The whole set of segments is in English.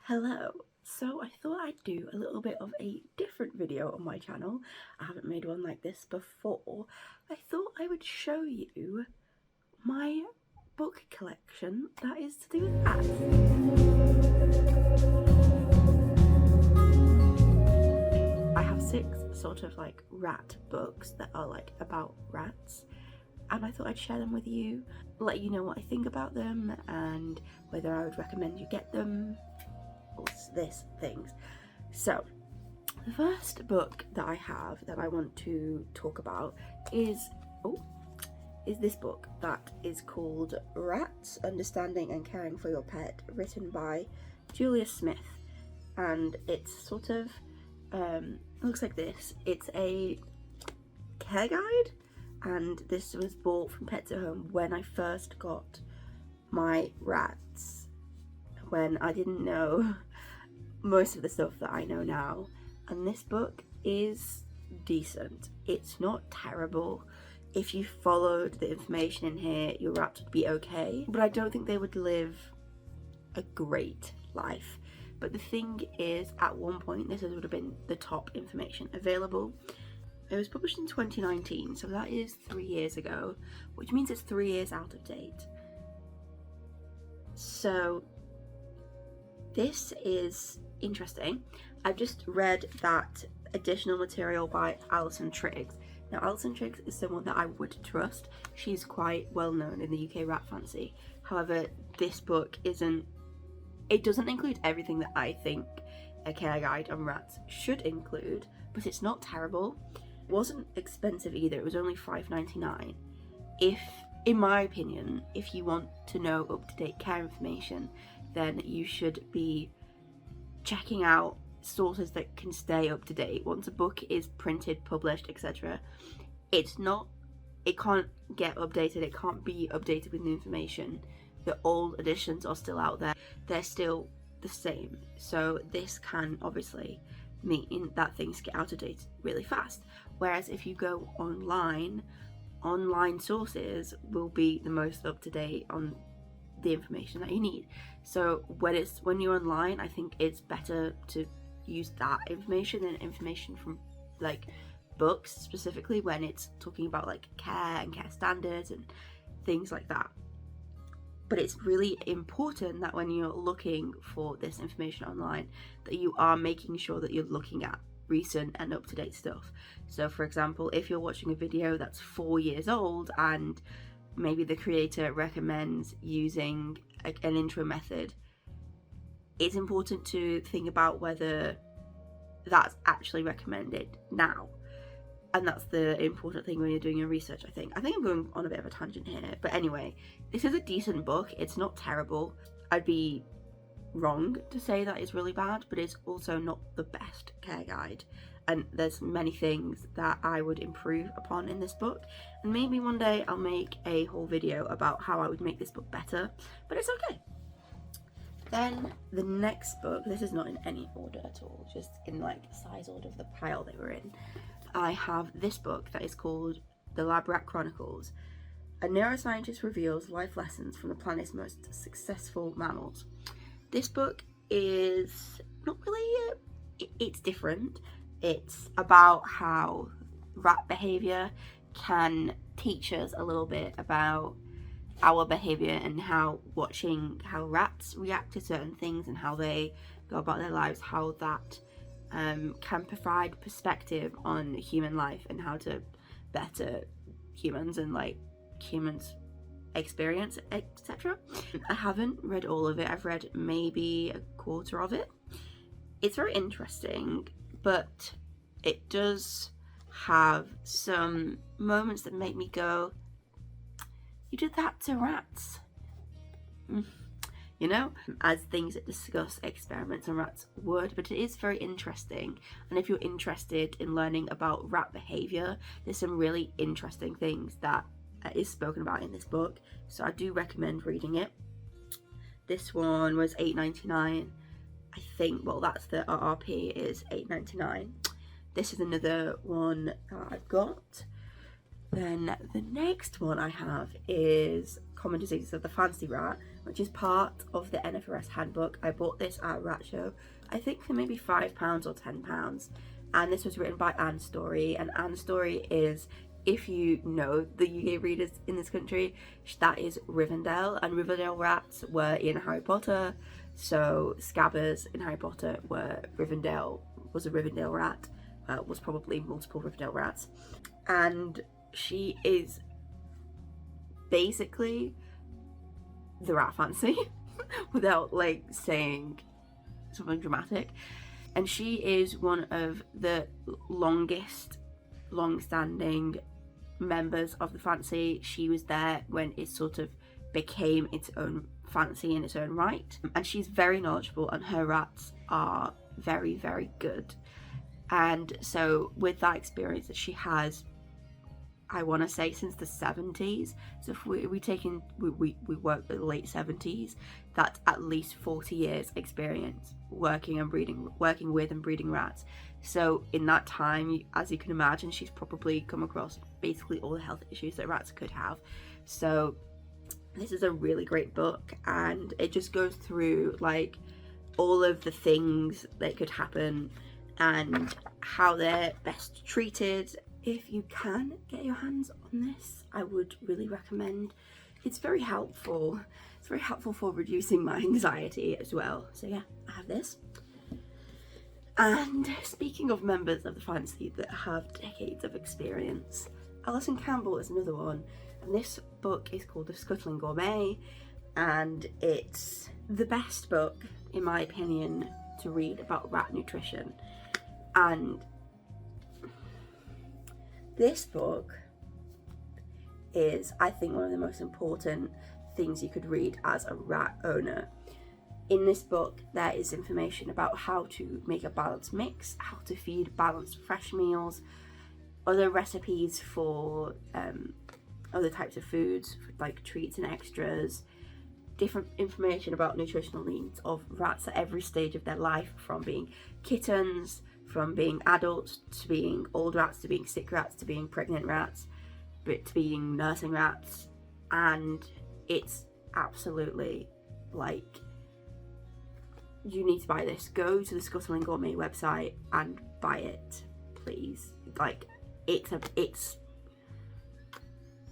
Hello. So I thought I'd do a little bit of a different video on my channel. I haven't made one like this before. I thought I would show you my book collection that is to do with rats. I have 6 sort of like rat books that are like about rats, and I thought I'd share them with you, let you know what I think about them and whether I would recommend you get them. This things. So the first book that I have that I want to talk about is this book that is called Rats: Understanding and Caring for Your Pet, written by Julia Smith, and it's sort of looks like this. It's a care guide, and this was bought from Pets at Home when I first got my rats, when I didn't know most of the stuff that I know now. And this book is decent. It's not terrible. If you followed the information in here, your rats would be okay, but I don't think they would live a great life. But the thing is, at one point this would have been the top information available. It was published in 2019, so that is 3 years ago, which means it's 3 years out of date. So this is interesting. I've just read that additional material by Alison Triggs. Now, Alison Triggs is someone that I would trust. She's quite well known in the UK rat fancy. However, this book doesn't include everything that I think a care guide on rats should include, but it's not terrible. It wasn't expensive either. It was only $5.99. In my opinion, if you want to know up-to-date care information, then you should be checking out sources that can stay up to date. Once a book is printed, published, etc., it can't get updated. It can't be updated with new information. The old editions are still out there. They're still the same. So this can obviously mean that things get out of date really fast. Whereas if you go online sources will be the most up to date on the information that you need. So when you're online, I think it's better to use that information than information from like books, specifically when it's talking about like care and care standards and things like that. But it's really important that when you're looking for this information online, that you are making sure that you're looking at recent and up-to-date stuff. So for example, if you're watching a video that's 4 years old and maybe the creator recommends using an intro method, it's important to think about whether that's actually recommended now. And that's the important thing when you're doing your research, I think. I'm going on a bit of a tangent here, but anyway, this is a decent book. It's not terrible. I'd be wrong to say that it's really bad, but it's also not the best care guide. And there's many things that I would improve upon in this book, and maybe one day I'll make a whole video about how I would make this book better, but it's okay. Then the next book, this is not in any order at all, just in like size order of the pile they were in. I have this book that is called The Lab Rat Chronicles. A neuroscientist reveals life lessons from the planet's most successful mammals. This book is not really, it's different. It's about how rat behaviour can teach us a little bit about our behaviour and how watching how rats react to certain things and how they go about their lives, how that can provide perspective on human life and how to better humans and like humans' experience, etc. I haven't read all of it. I've read maybe a quarter of it. It's very interesting, but it does have some moments that make me go, you did that to rats? You know, as things that discuss experiments on rats would, but it is very interesting. And if you're interested in learning about rat behaviour, there's some really interesting things that is spoken about in this book, so I do recommend reading it. This one was $8.99. I think, well, that's the RRP is $8.99. This is another one that I've got. Then the next one I have is Common Diseases of the Fancy Rat, which is part of the NFRS handbook. I bought this at a rat show, I think for maybe £5 or £10. And this was written by Anne Story, and Anne Story is, if you know the UK readers in this country, that is Rivendell, and Rivendell rats were in Harry Potter, so Scabbers in Harry Potter was a Rivendell rat, was probably multiple Rivendell rats, and she is basically the rat fancy without like saying something dramatic. And she is one of the long-standing members of the fancy. She was there when it sort of became its own fancy in its own right, and she's very knowledgeable, and her rats are very, very good. And so with that experience that she has, I want to say since the 70s, so if we work with the late 70s, that's at least 40 years experience working with and breeding rats. So in that time, as you can imagine, she's probably come across basically all the health issues that rats could have. So this is a really great book, and it just goes through like all of the things that could happen and how they're best treated. If you can get your hands on this, I would really recommend. It's very helpful. It's very helpful for reducing my anxiety as well. So yeah, I have this. And speaking of members of the fancy that have decades of experience, Alison Campbell is another one. And this book is called The Scuttling Gourmet, and it's the best book, in my opinion, to read about rat nutrition. And this book is, I think, one of the most important things you could read as a rat owner. In this book, there is information about how to make a balanced mix, how to feed balanced fresh meals, other recipes for other types of foods, like treats and extras, different information about nutritional needs of rats at every stage of their life, from being kittens, from being adults, to being old rats, to being sick rats, to being pregnant rats, but to being nursing rats. And it's absolutely like, you need to buy this. Go to the Scuttling Gourmet website and buy it, please. Like, it's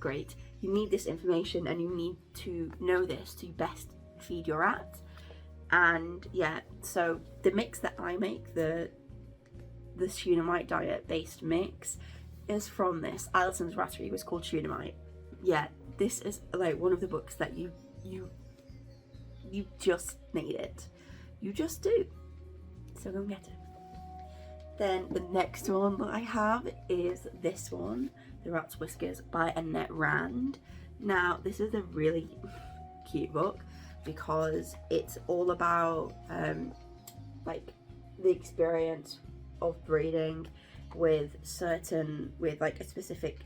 great. You need this information, and you need to know this to best feed your rat. And yeah, so the mix that I make, the Tunamite diet based mix, is from this. Alison's Rattery was called Tunamite. Yeah, this is like one of the books that you just need it. You just do. So go and get it. Then the next one that I have is this one, The Rat's Whiskers by Annette Rand. Now, this is a really cute book because it's all about like the experience of breeding with like a specific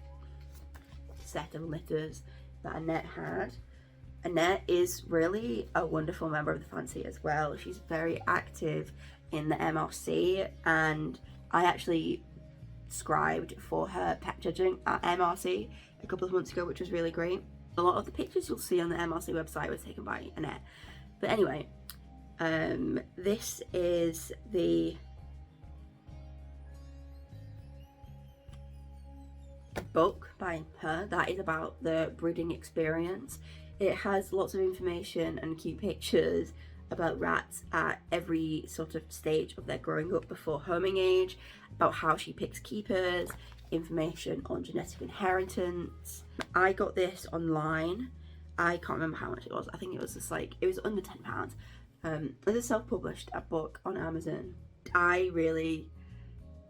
set of litters that Annette had. Annette is really a wonderful member of the fancy as well. She's very active in the MRC, and I actually scribed for her pet judging at MRC a couple of months ago, which was really great. A lot of the pictures you'll see on the MRC website were taken by Annette. But anyway, this is the book by her that is about the breeding experience. It has lots of information and cute pictures about rats at every sort of stage of their growing up before homing age, about how she picks keepers, information on genetic inheritance. I got this online. I can't remember how much it was. I think it was just like, it was under £10. It's a self-published book on Amazon. I really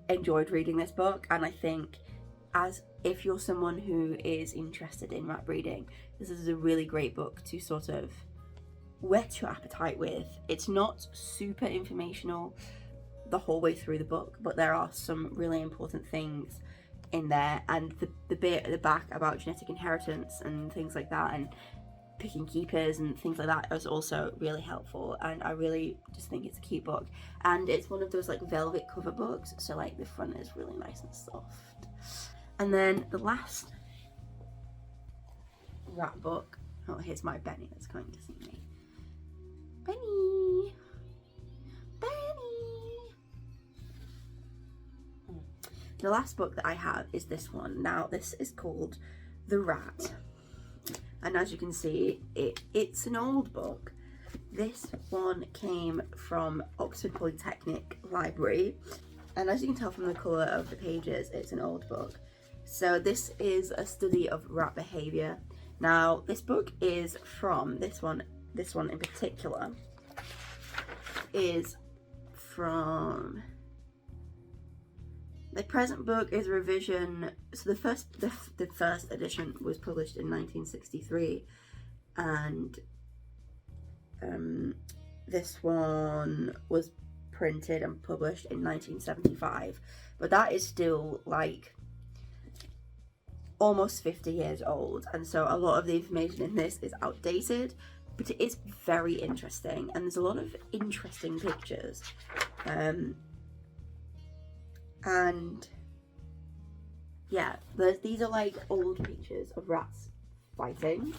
enjoyed reading this book, and I think as if you're someone who is interested in rat breeding, this is a really great book to sort of whet your appetite with. It's not super informational the whole way through the book, but there are some really important things in there, and the bit at the back about genetic inheritance and things like that, and picking keepers and things like that, is also really helpful. And I really just think it's a cute book, and it's one of those like velvet cover books, so like the front is really nice and soft. And then the last rat book, oh, here's my Benny that's coming to see me. Benny. Benny. The last book that I have is this one. Now, this is called The Rat. And as you can see, it's an old book. This one came from Oxford Polytechnic Library. And as you can tell from the colour of the pages, it's an old book. So this is a study of rat behaviour. Now, this book is from, this one in particular, is from, the present book is a revision. So the first edition was published in 1963, and this one was printed and published in 1975, but that is still like almost 50 years old, and so a lot of the information in this is outdated, but it is very interesting, and there's a lot of interesting pictures, and yeah, these are like old pictures of rats fighting,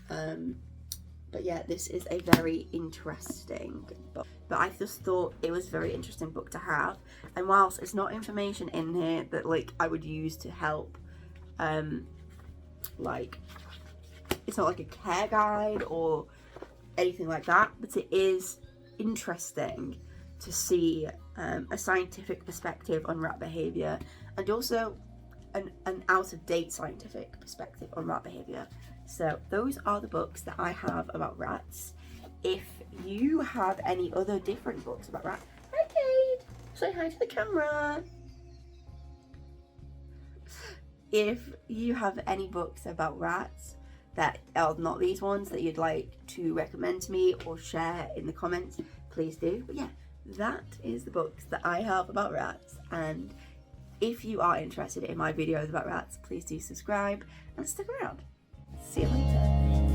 but yeah, this is a very interesting book. But I just thought it was a very interesting book to have, and whilst it's not information in here that like I would use to help, like it's not like a care guide or anything like that, but it is interesting to see a scientific perspective on rat behaviour, and also an out-of-date scientific perspective on rat behaviour. So those are the books that I have about rats. If you have any other different books about rats, hi Kate, say hi to the camera. If you have any books about rats that are not these ones that you'd like to recommend to me or share in the comments, please do. But yeah, that is the books that I have about rats, and if you are interested in my videos about rats, please do subscribe and stick around. See you later.